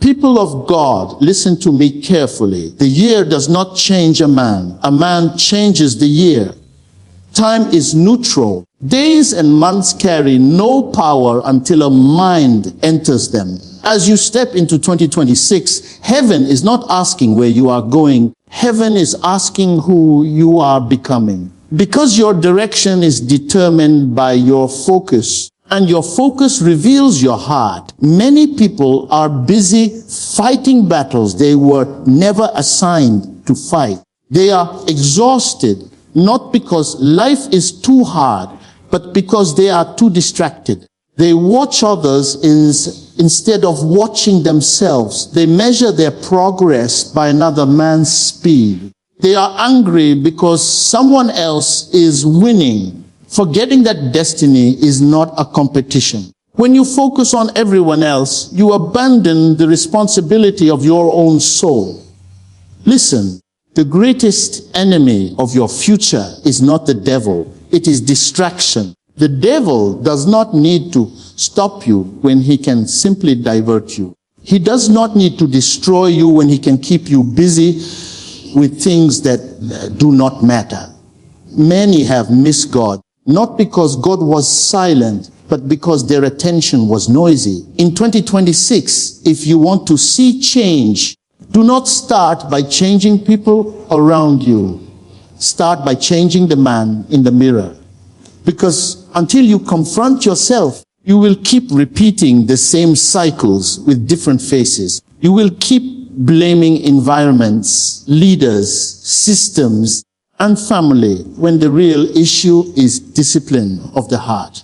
People of God, listen to me carefully. The year does not change a man. A man changes the year. Time is neutral. Days and months carry no power until a mind enters them. As you step into 2026, heaven is not asking where you are going. Heaven is asking who you are becoming. Because your direction is determined by your focus, and your focus reveals your heart. Many people are busy fighting battles they were never assigned to fight. They are exhausted, not because life is too hard, but because they are too distracted. They watch others instead of watching themselves. They measure their progress by another man's speed. They are angry because someone else is winning, forgetting that destiny is not a competition. When you focus on everyone else, you abandon the responsibility of your own soul. Listen, the greatest enemy of your future is not the devil. It is distraction. The devil does not need to stop you when he can simply divert you. He does not need to destroy you when he can keep you busy with things that do not matter. Many have missed God, not because God was silent, but because their attention was noisy. In 2026, if you want to see change, do not start by changing people around you. Start by changing the man in the mirror. Because until you confront yourself, you will keep repeating the same cycles with different faces. You will keep blaming environments, leaders, systems, and family when the real issue is discipline of the heart.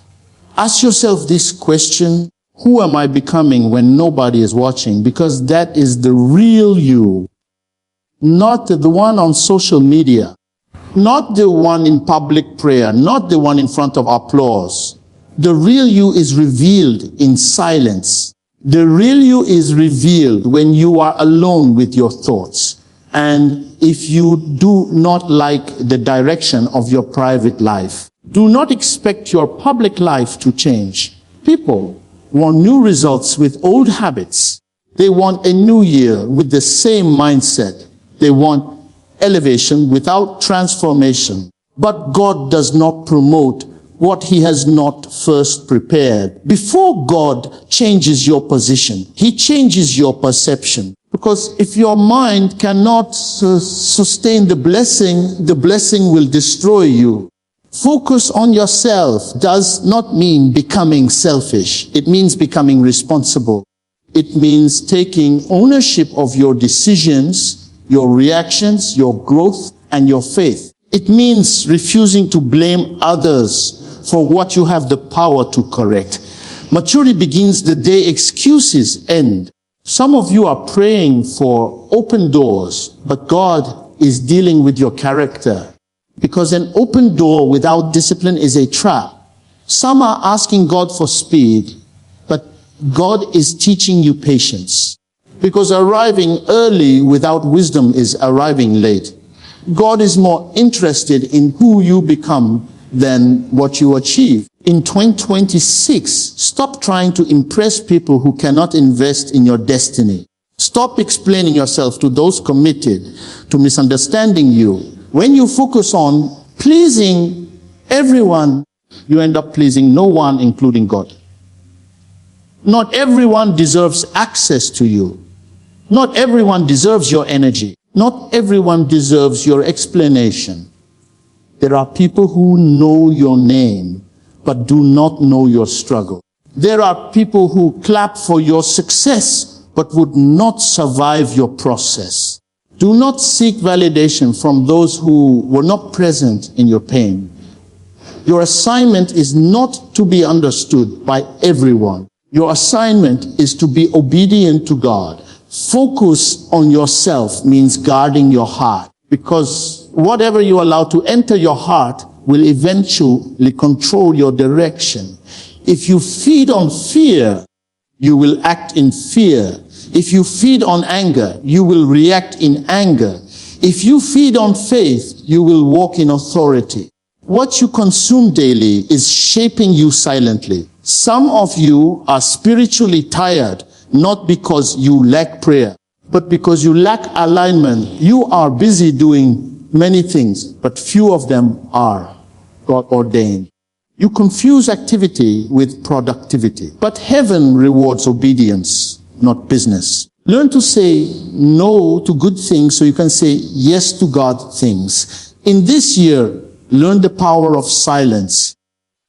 Ask yourself this question: who am I becoming when nobody is watching? Because that is the real you, not the one on social media, not the one in public prayer, not the one in front of applause. The real you is revealed in silence. The real you is revealed when you are alone with your thoughts. And if you do not like the direction of your private life, do not expect your public life to change. People want new results with old habits. They want a new year with the same mindset. They want elevation without transformation. But God does not promote what he has not first prepared. Before God changes your position, he changes your perception. Because if your mind cannot sustain the blessing will destroy you. Focus on yourself does not mean becoming selfish. It means becoming responsible. It means taking ownership of your decisions, your reactions, your growth, and your faith. It means refusing to blame others for what you have the power to correct. Maturity begins the day excuses end. Some of you are praying for open doors, but God is dealing with your character. Because an open door without discipline is a trap. Some are asking God for speed, but God is teaching you patience. Because arriving early without wisdom is arriving late. God is more interested in who you become than what you achieve. In 2026, stop trying to impress people who cannot invest in your destiny. Stop explaining yourself to those committed to misunderstanding you. When you focus on pleasing everyone, you end up pleasing no one, including God. Not everyone deserves access to you. Not everyone deserves your energy. Not everyone deserves your explanation. There are people who know your name, but do not know your struggle. There are people who clap for your success, but would not survive your process. Do not seek validation from those who were not present in your pain. Your assignment is not to be understood by everyone. Your assignment is to be obedient to God. Focus on yourself means guarding your heart, because whatever you allow to enter your heart will eventually control your direction. If you feed on fear, you will act in fear. If you feed on anger, you will react in anger. If you feed on faith, you will walk in authority. What you consume daily is shaping you silently. Some of you are spiritually tired, not because you lack prayer, but because you lack alignment. You are busy doing many things, but few of them are God ordained. You confuse activity with productivity. But heaven rewards obedience, not business. Learn to say no to good things so you can say yes to God things. In this year, learn the power of silence.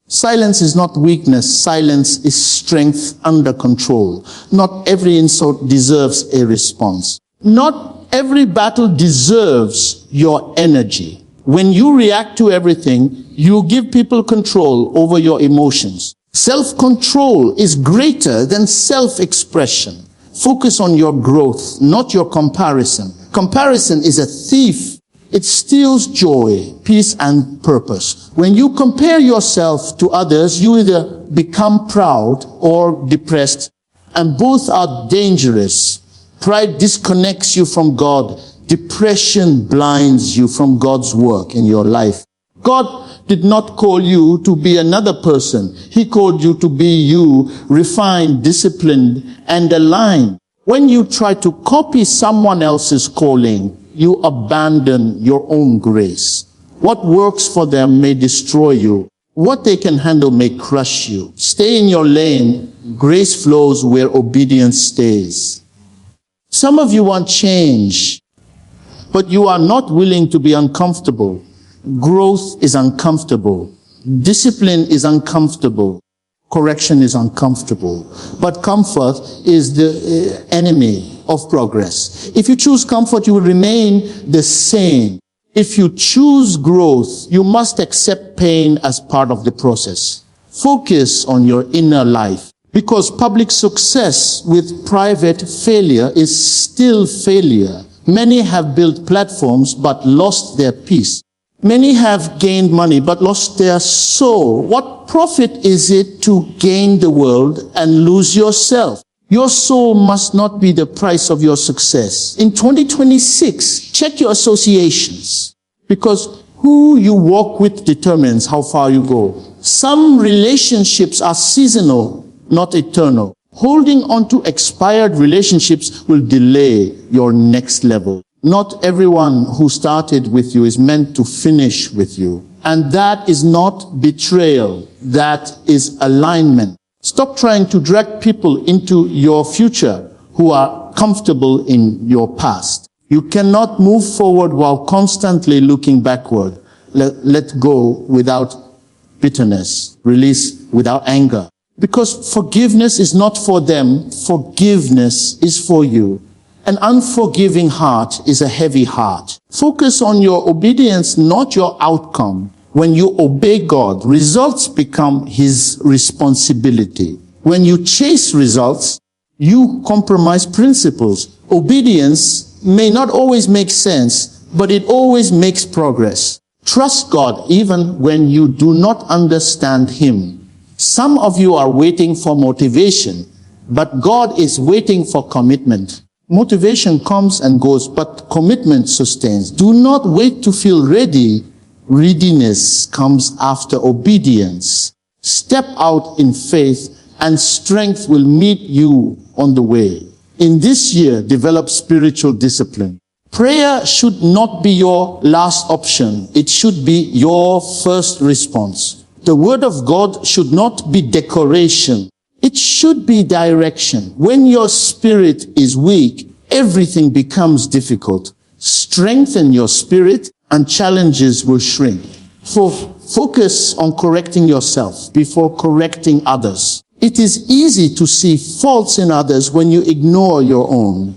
Silence is not weakness. Silence is strength under control. Not every insult deserves a response. Not every battle deserves your energy. When you react to everything, you give people control over your emotions. Self-control is greater than self-expression. Focus on your growth, not your comparison. Comparison is a thief. It steals joy, peace, and purpose. When you compare yourself to others, you either become proud or depressed, and both are dangerous. Pride disconnects you from God. Depression blinds you from God's work in your life. God did not call you to be another person. He called you to be you, refined, disciplined, and aligned. When you try to copy someone else's calling, you abandon your own grace. What works for them may destroy you. What they can handle may crush you. Stay in your lane. Grace flows where obedience stays. Some of you want change, but you are not willing to be uncomfortable. Growth is uncomfortable. Discipline is uncomfortable. Correction is uncomfortable. But comfort is the enemy of progress. If you choose comfort, you will remain the same. If you choose growth, you must accept pain as part of the process. Focus on your inner life. Because public success with private failure is still failure. Many have built platforms but lost their peace. Many have gained money but lost their soul. What profit is it to gain the world and lose yourself? Your soul must not be the price of your success. In 2026, check your associations, because who you walk with determines how far you go. Some relationships are seasonal, not eternal. Holding on to expired relationships will delay your next level. Not everyone who started with you is meant to finish with you. And that is not betrayal. That is alignment. Stop trying to drag people into your future who are comfortable in your past. You cannot move forward while constantly looking backward. Let go without bitterness. Release without anger. Because forgiveness is not for them. Forgiveness is for you. An unforgiving heart is a heavy heart. Focus on your obedience, not your outcome. When you obey God, results become His responsibility. When you chase results, you compromise principles. Obedience may not always make sense, but it always makes progress. Trust God even when you do not understand Him. Some of you are waiting for motivation, but God is waiting for commitment. Motivation comes and goes, but commitment sustains. Do not wait to feel ready. Readiness comes after obedience. Step out in faith, and strength will meet you on the way. In this year, develop spiritual discipline. Prayer should not be your last option. It should be your first response. The word of God should not be decoration. It should be direction. When your spirit is weak, everything becomes difficult. Strengthen your spirit and challenges will shrink. Focus on correcting yourself before correcting others. It is easy to see faults in others when you ignore your own.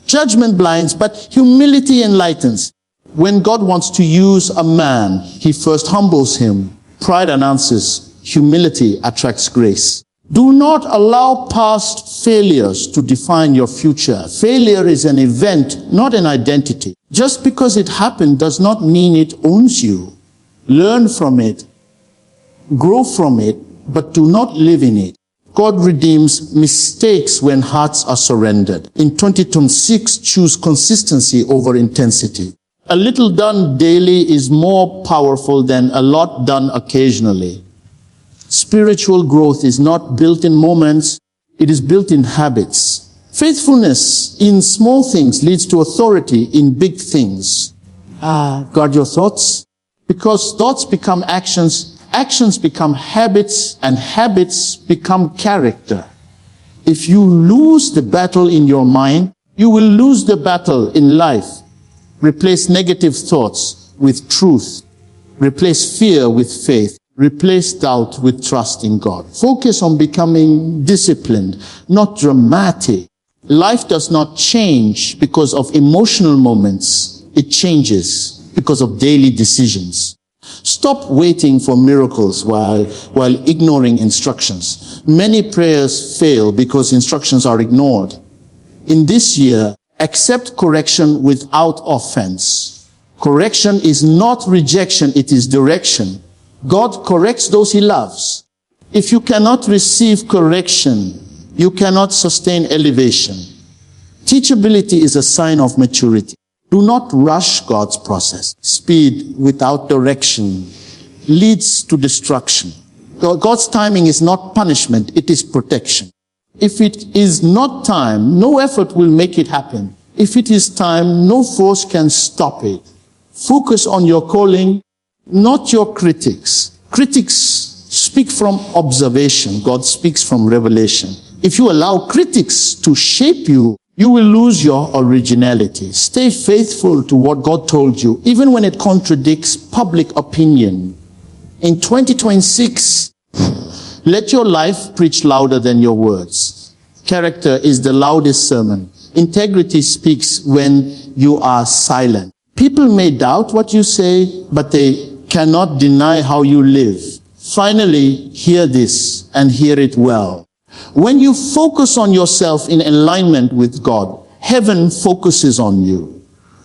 Judgment blinds, but humility enlightens. When God wants to use a man, He first humbles him. Pride announces. Humility attracts grace. Do not allow past failures to define your future. Failure is an event, not an identity. Just because it happened does not mean it owns you. Learn from it, grow from it, but do not live in it. God redeems mistakes when hearts are surrendered. In 2026, choose consistency over intensity. A little done daily is more powerful than a lot done occasionally. Spiritual growth is not built in moments, It is built in habits. Faithfulness in small things leads to authority in big things. Guard your thoughts, because thoughts become actions, actions become habits, and habits become character. If you lose the battle in your mind, you will lose the battle in life. Replace negative thoughts with truth. Replace fear with faith. Replace doubt with trust in God. Focus on becoming disciplined, not dramatic. Life does not change because of emotional moments. It changes because of daily decisions. Stop waiting for miracles while ignoring instructions. Many prayers fail because instructions are ignored. In this year, accept correction without offense. Correction is not rejection, it is direction. God corrects those he loves. If you cannot receive correction, you cannot sustain elevation. Teachability is a sign of maturity. Do not rush God's process. Speed without direction leads to destruction. God's timing is not punishment, it is protection. If it is not time, no effort will make it happen. If it is time, no force can stop it. Focus on your calling, not your critics. Critics speak from observation. God speaks from revelation. If you allow critics to shape you, you will lose your originality. Stay faithful to what God told you, even when it contradicts public opinion. In 2026, let your life preach louder than your words. Character is the loudest sermon. Integrity speaks when you are silent. People may doubt what you say, but they cannot deny how you live. Finally, hear this and hear it well. When you focus on yourself in alignment with God, heaven focuses on you.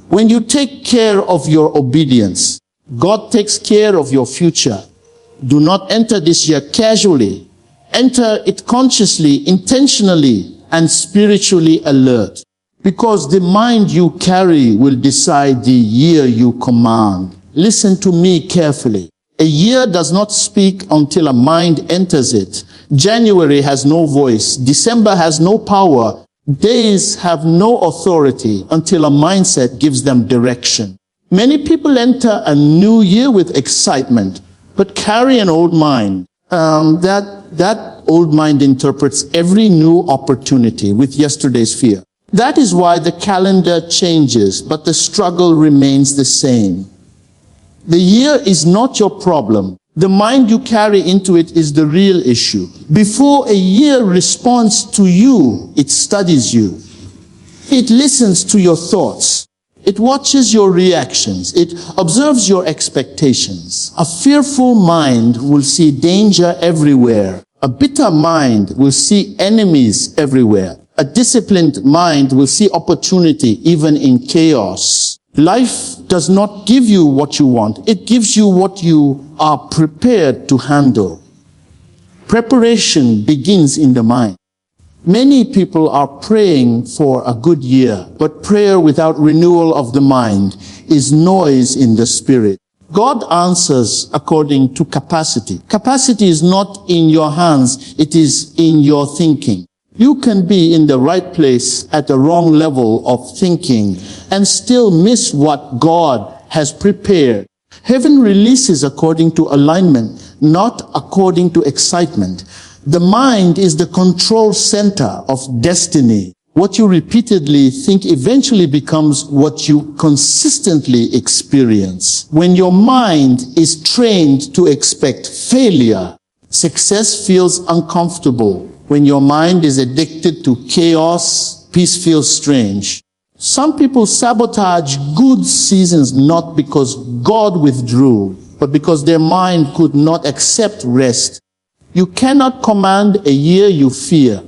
When you take care of your obedience, God takes care of your future. Do not enter this year casually. Enter it consciously, intentionally, and spiritually alert. Because the mind you carry will decide the year you command. Listen to me carefully. A year does not speak until a mind enters it. January has no voice. December has no power. Days have no authority until a mindset gives them direction. Many people enter a new year with excitement, but carry an old mind. That old mind interprets every new opportunity with yesterday's fear. That is why the calendar changes, but the struggle remains the same. The year is not your problem. The mind you carry into it is the real issue. Before a year responds to you, it studies you. It listens to your thoughts. It watches your reactions. It observes your expectations. A fearful mind will see danger everywhere. A bitter mind will see enemies everywhere. A disciplined mind will see opportunity even in chaos. Life does not give you what you want. It gives you what you are prepared to handle. Preparation begins in the mind. Many people are praying for a good year, but prayer without renewal of the mind is noise in the spirit. God answers according to capacity. Capacity is not in your hands, it is in your thinking. You can be in the right place at the wrong level of thinking and still miss what God has prepared. Heaven releases according to alignment, not according to excitement. The mind is the control center of destiny. What you repeatedly think eventually becomes what you consistently experience. When your mind is trained to expect failure, success feels uncomfortable. When your mind is addicted to chaos, peace feels strange. Some people sabotage good seasons not because God withdrew, but because their mind could not accept rest. You cannot command a year you fear.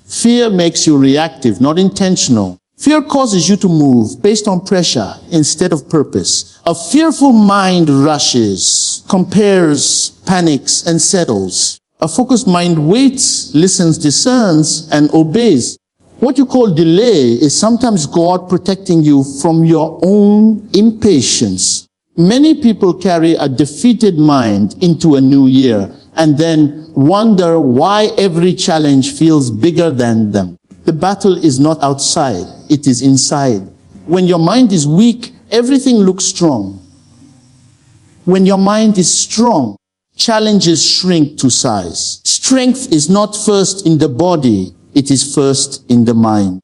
Fear makes you reactive, not intentional. Fear causes you to move based on pressure instead of purpose. A fearful mind rushes, compares, panics, and settles. A focused mind waits, listens, discerns, and obeys. What you call delay is sometimes God protecting you from your own impatience. Many people carry a defeated mind into a new year. and then wonder why every challenge feels bigger than them. The battle is not outside, it is inside. When your mind is weak, everything looks strong. When your mind is strong, challenges shrink to size. Strength is not first in the body, it is first in the mind.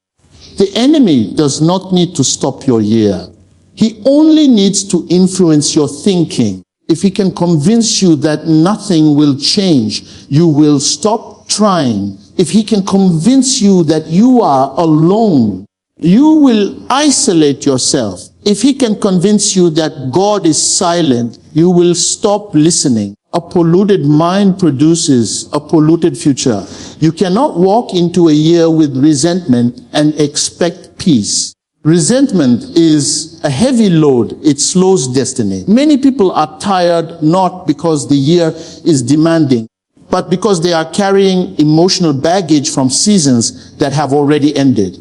The enemy does not need to stop your year. He only needs to influence your thinking. If he can convince you that nothing will change, you will stop trying. If he can convince you that you are alone, you will isolate yourself. If he can convince you that God is silent, you will stop listening. A polluted mind produces a polluted future. You cannot walk into a year with resentment and expect peace. Resentment is a heavy load. It slows destiny. Many people are tired not because the year is demanding, but because they are carrying emotional baggage from seasons that have already ended.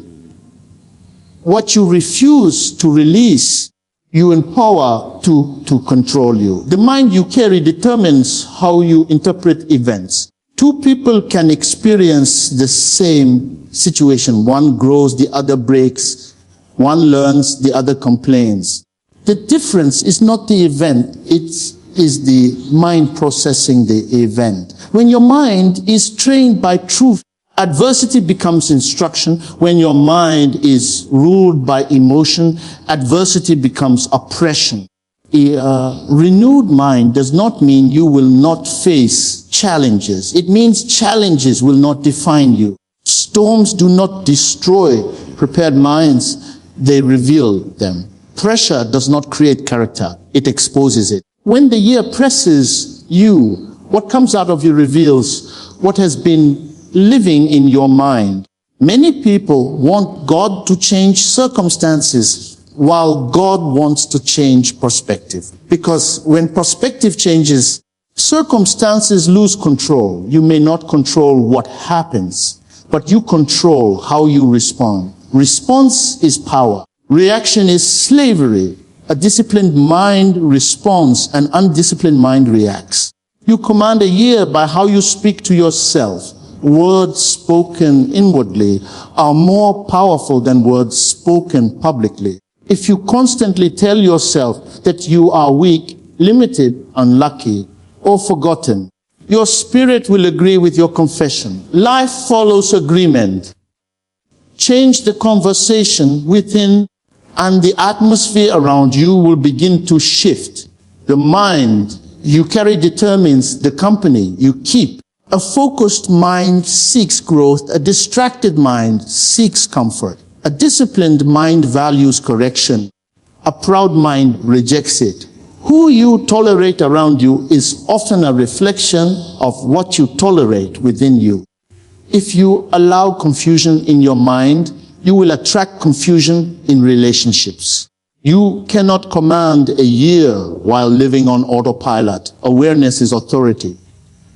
What you refuse to release, you empower to control you. The mind you carry determines how you interpret events. Two people can experience the same situation. One grows, the other breaks. One learns, the other complains. The difference is not the event, it is the mind processing the event. When your mind is trained by truth, adversity becomes instruction. When your mind is ruled by emotion, adversity becomes oppression. A renewed mind does not mean you will not face challenges. It means challenges will not define you. Storms do not destroy prepared minds, they reveal them. Pressure does not create character, it exposes it. When the year presses you, what comes out of you reveals what has been living in your mind. Many people want God to change circumstances, while God wants to change perspective. Because when perspective changes, circumstances lose control. You may not control what happens, but you control how you respond. Response is power. Reaction is slavery. A disciplined mind responds, an undisciplined mind reacts. You command a year by how you speak to yourself. Words spoken inwardly are more powerful than words spoken publicly. If you constantly tell yourself that you are weak, limited, unlucky, or forgotten, your spirit will agree with your confession. Life follows agreement. Change the conversation within, and the atmosphere around you will begin to shift. The mind you carry determines the company you keep. A focused mind seeks growth. A distracted mind seeks comfort. A disciplined mind values correction. A proud mind rejects it. Who you tolerate around you is often a reflection of what you tolerate within you. If you allow confusion in your mind, you will attract confusion in relationships. You cannot command a year while living on autopilot. Awareness is authority.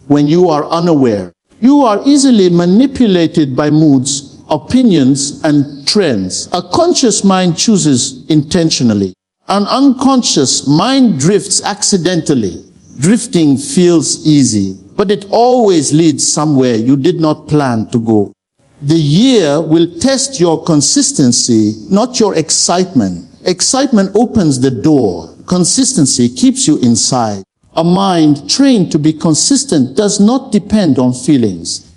When you are unaware, you are easily manipulated by moods, opinions, and trends. A conscious mind chooses intentionally. An unconscious mind drifts accidentally. Drifting feels easy, but it always leads somewhere you did not plan to go. The year will test your consistency, not your excitement. Excitement opens the door. Consistency keeps you inside. A mind trained to be consistent does not depend on feelings.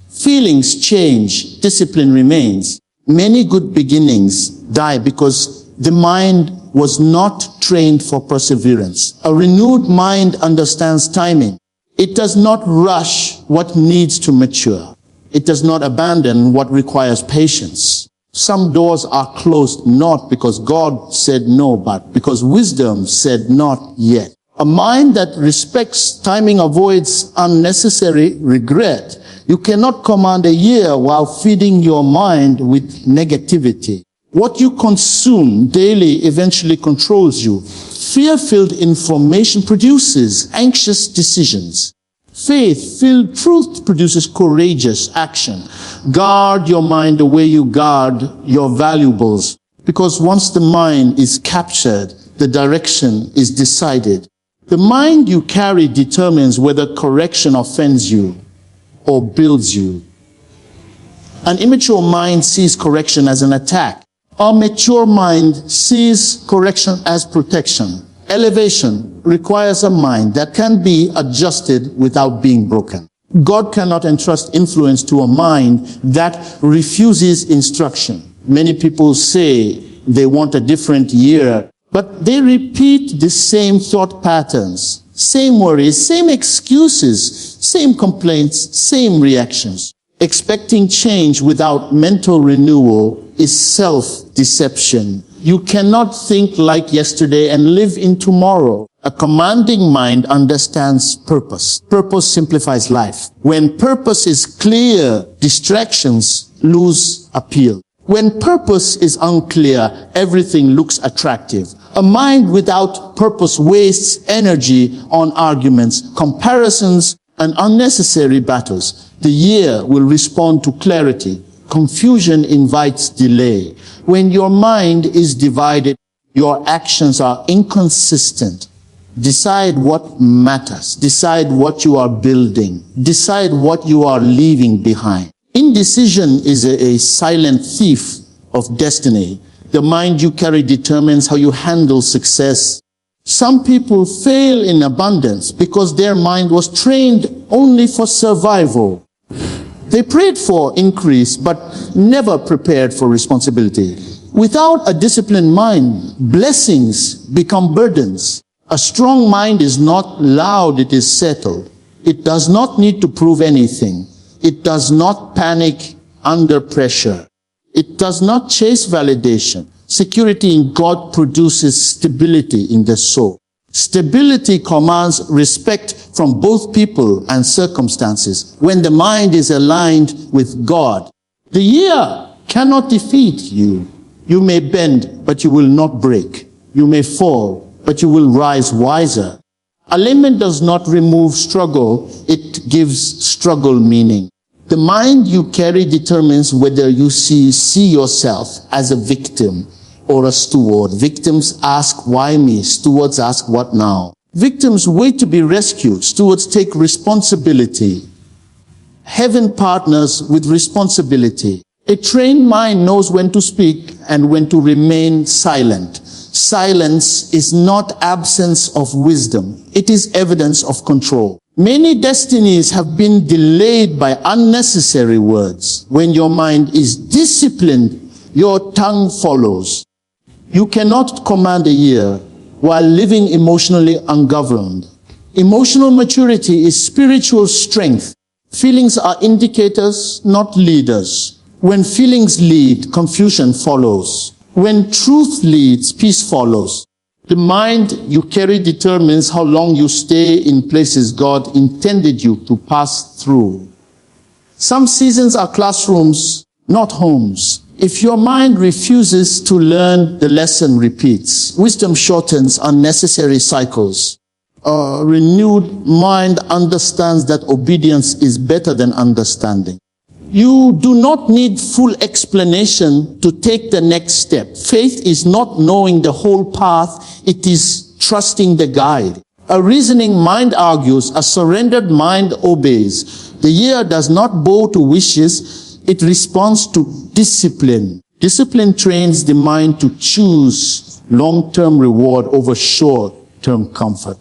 Feelings change, discipline remains. Many good beginnings die because the mind was not trained for perseverance. A renewed mind understands timing. It does not rush what needs to mature. It does not abandon what requires patience. Some doors are closed not because God said no, but because wisdom said not yet. A mind that respects timing avoids unnecessary regret. You cannot command a year while feeding your mind with negativity. What you consume daily eventually controls you. Fear-filled information produces anxious decisions. Faith-filled truth produces courageous action. Guard your mind the way you guard your valuables, because once the mind is captured, the direction is decided. The mind you carry determines whether correction offends you or builds you. An immature mind sees correction as an attack. A mature mind sees correction as protection. Elevation requires a mind that can be adjusted without being broken. God cannot entrust influence to a mind that refuses instruction. Many people say they want a different year, but they repeat the same thought patterns, same worries, same excuses, same complaints, same reactions. Expecting change without mental renewal is self-deception. You cannot think like yesterday and live in tomorrow. A commanding mind understands purpose. Purpose simplifies life. When purpose is clear, distractions lose appeal. When purpose is unclear, everything looks attractive. A mind without purpose wastes energy on arguments, comparisons, and unnecessary battles. The year will respond to clarity. Confusion invites delay. When your mind is divided, your actions are inconsistent. Decide what matters. Decide what you are building. Decide what you are leaving behind. Indecision is a silent thief of destiny. The mind you carry determines how you handle success. Some people fail in abundance because their mind was trained only for survival. They prayed for increase, but never prepared for responsibility. Without a disciplined mind, blessings become burdens. A strong mind is not loud, it is settled. It does not need to prove anything. It does not panic under pressure. It does not chase validation. Security in God produces stability in the soul. Stability commands respect from both people and circumstances. When the mind is aligned with God, the year cannot defeat you. You may bend, but you will not break. You may fall, but you will rise wiser. Alignment does not remove struggle, it gives struggle meaning. The mind you carry determines whether you see yourself as a victim or a steward. Victims ask, why me? Stewards ask, what now? Victims wait to be rescued. Stewards take responsibility. Heaven partners with responsibility. A trained mind knows when to speak and when to remain silent. Silence is not absence of wisdom. It is evidence of control. Many destinies have been delayed by unnecessary words. When your mind is disciplined, your tongue follows. You cannot command a year while living emotionally ungoverned. Emotional maturity is spiritual strength. Feelings are indicators, not leaders. When feelings lead, confusion follows. When truth leads, peace follows. The mind you carry determines how long you stay in places God intended you to pass through. Some seasons are classrooms, not homes. If your mind refuses to learn, the lesson repeats. Wisdom shortens unnecessary cycles. A renewed mind understands that obedience is better than understanding. You do not need full explanation to take the next step. Faith is not knowing the whole path, it is trusting the guide. A reasoning mind argues, a surrendered mind obeys. The year does not bow to wishes, it responds to discipline. Discipline trains the mind to choose long-term reward over short-term comfort.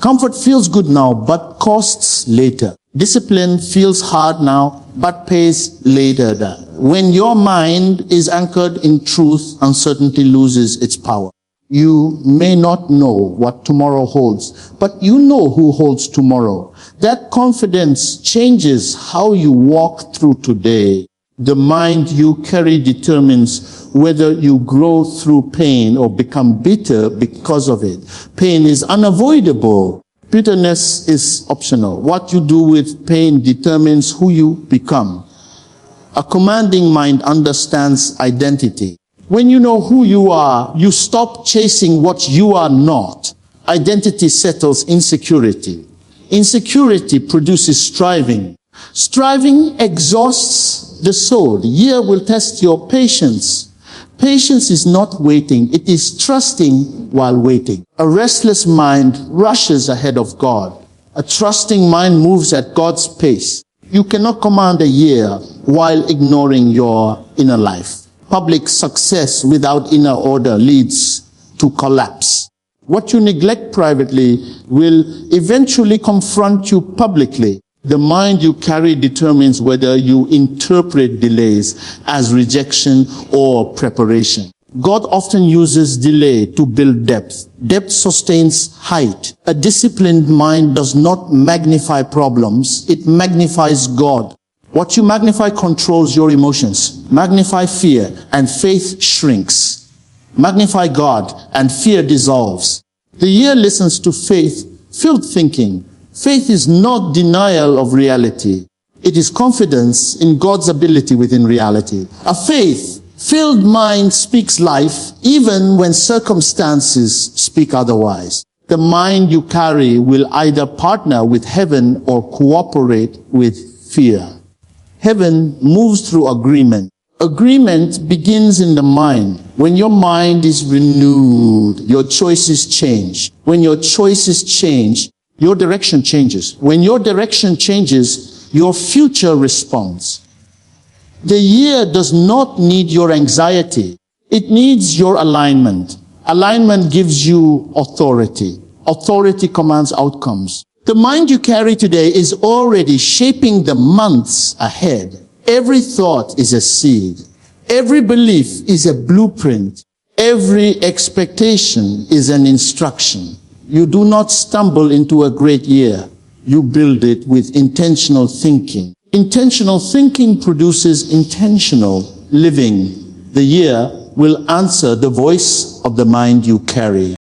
Comfort feels good now, but costs later. Discipline feels hard now, but pays later. When your mind is anchored in truth, uncertainty loses its power. You may not know what tomorrow holds, but you know who holds tomorrow. That confidence changes how you walk through today. The mind you carry determines whether you grow through pain or become bitter because of it. Pain is unavoidable. Bitterness is optional. What you do with pain determines who you become. A commanding mind understands identity. When you know who you are, you stop chasing what you are not. Identity settles insecurity. Insecurity produces striving. Striving exhausts the soul. The year will test your patience. Patience is not waiting, it is trusting while waiting. A restless mind rushes ahead of God. A trusting mind moves at God's pace. You cannot command a year while ignoring your inner life. Public success without inner order leads to collapse. What you neglect privately will eventually confront you publicly. The mind you carry determines whether you interpret delays as rejection or preparation. God often uses delay to build depth. Depth sustains height. A disciplined mind does not magnify problems, it magnifies God. What you magnify controls your emotions. Magnify fear, and faith shrinks. Magnify God, and fear dissolves. The year listens to faith-filled thinking. Faith is not denial of reality. It is confidence in God's ability within reality. A faith-filled mind speaks life even when circumstances speak otherwise. The mind you carry will either partner with heaven or cooperate with fear. Heaven moves through agreement. Agreement begins in the mind. When your mind is renewed, your choices change. When your choices change, your direction changes. When your direction changes, your future responds. The year does not need your anxiety. It needs your alignment. Alignment gives you authority. Authority commands outcomes. The mind you carry today is already shaping the months ahead. Every thought is a seed. Every belief is a blueprint. Every expectation is an instruction. You do not stumble into a great year. You build it with intentional thinking. Intentional thinking produces intentional living. The year will answer the voice of the mind you carry.